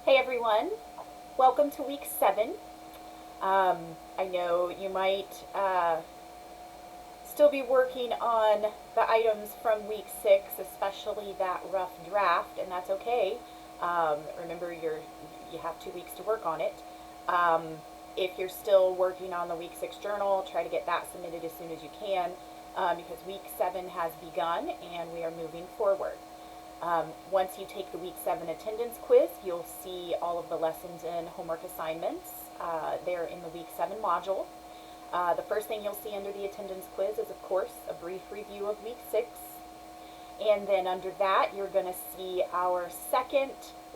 Hey everyone, welcome to week 7. I know you might still be working on the items from week 6, especially that rough draft, and that's okay. Remember, you have 2 weeks to work on it. If you're still working on the week 6 journal, try to get that submitted as soon as you can because week 7 has begun and we are moving forward. Once you take the week 7 attendance quiz, you'll see all of the lessons and homework assignments there in the week 7 module. The first thing you'll see under the attendance quiz is, of course, a brief review of week 6. And then under that, you're going to see our second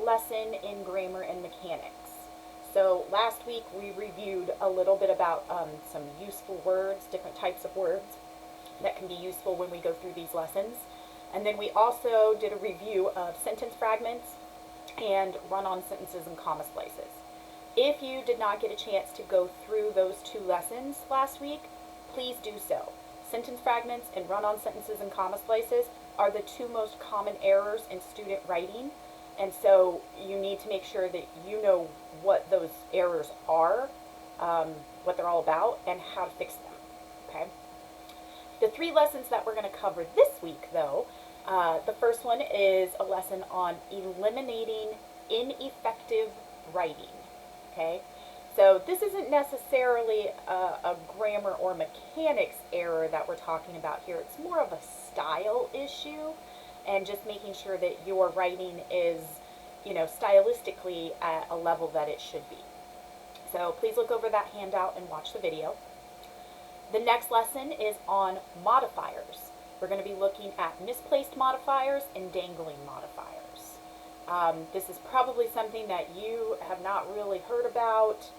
lesson in grammar and mechanics. So last week we reviewed a little bit about some useful words, different types of words that can be useful when we go through these lessons. And then we also did a review of sentence fragments and run-on sentences and comma splices. If you did not get a chance to go through those 2 lessons last week, please do so. Sentence fragments and run-on sentences and comma splices are the 2 most common errors in student writing, and so you need to make sure that you know what those errors are, what they're all about, and how to fix them. Okay? The 3 lessons that we're going to cover this week, though, the first one is a lesson on eliminating ineffective writing. Okay, so this isn't necessarily a grammar or mechanics error that we're talking about here. It's more of a style issue and just making sure that your writing is, stylistically at a level that it should be. So please look over that handout and watch the video. The next lesson is on modifiers. We're going to be looking at misplaced modifiers and dangling modifiers. This is probably something that you have not really heard about.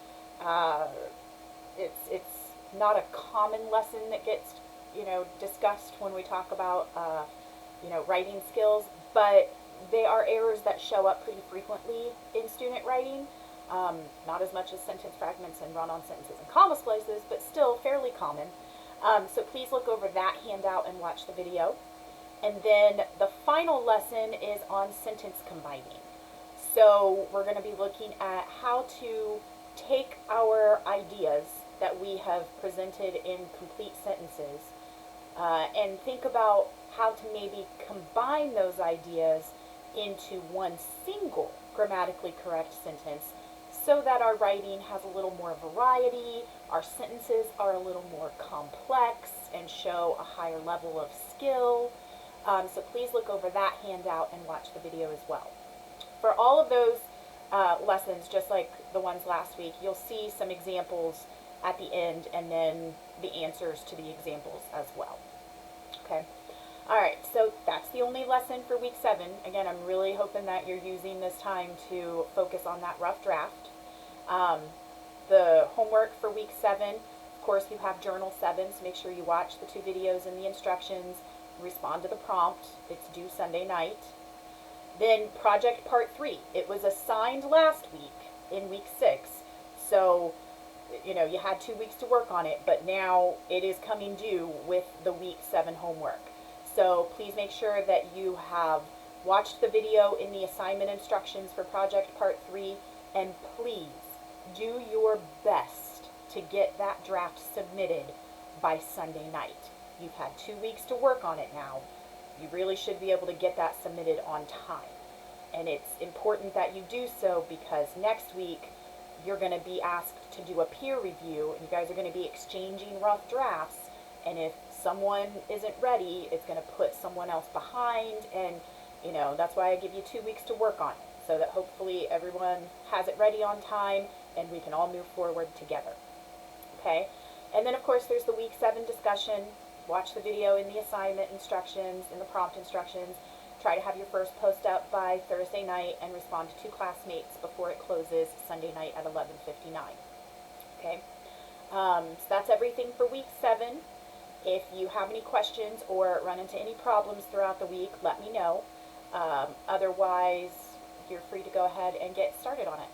It's not a common lesson that gets, discussed when we talk about, writing skills, but they are errors that show up pretty frequently in student writing. Not as much as sentence fragments and run-on sentences and comma splices, but still fairly common. So please look over that handout and watch the video. And then the final lesson is on sentence combining. So we're going to be looking at how to take our ideas that we have presented in complete sentences and think about how to maybe combine those ideas into one single grammatically correct sentence so that our writing has a little more variety, our sentences are a little more complex and show a higher level of skill. So please look over that handout and watch the video as well. For all of those lessons, just like the ones last week, you'll see some examples at the end and then the answers to the examples as well. Okay. Alright, so that's the only lesson for week 7. Again, I'm really hoping that you're using this time to focus on that rough draft. The homework for week 7, of course, you have journal 7, so make sure you watch the 2 videos and the instructions, respond to the prompt. It's due Sunday night. Then project part 3. It was assigned last week in week 6, so you had 2 weeks to work on it, but now it is coming due with the week 7 homework. So please make sure that you have watched the video in the assignment instructions for project part 3, and please do your best to get that draft submitted by Sunday night. You've had 2 weeks to work on it now. You really should be able to get that submitted on time. And it's important that you do so because next week you're going to be asked to do a peer review and you guys are going to be exchanging rough drafts, and if someone isn't ready, it's going to put someone else behind, and that's why I give you 2 weeks to work on it, so that hopefully everyone has it ready on time and we can all move forward together. Okay? And then of course there's the week 7 discussion. Watch the video in the assignment instructions, in the prompt instructions. Try to have your first post up by Thursday night and respond to 2 classmates before it closes Sunday night at 11:59. Okay? So that's everything for week 7. If you have any questions or run into any problems throughout the week, let me know. Otherwise, you're free to go ahead and get started on it.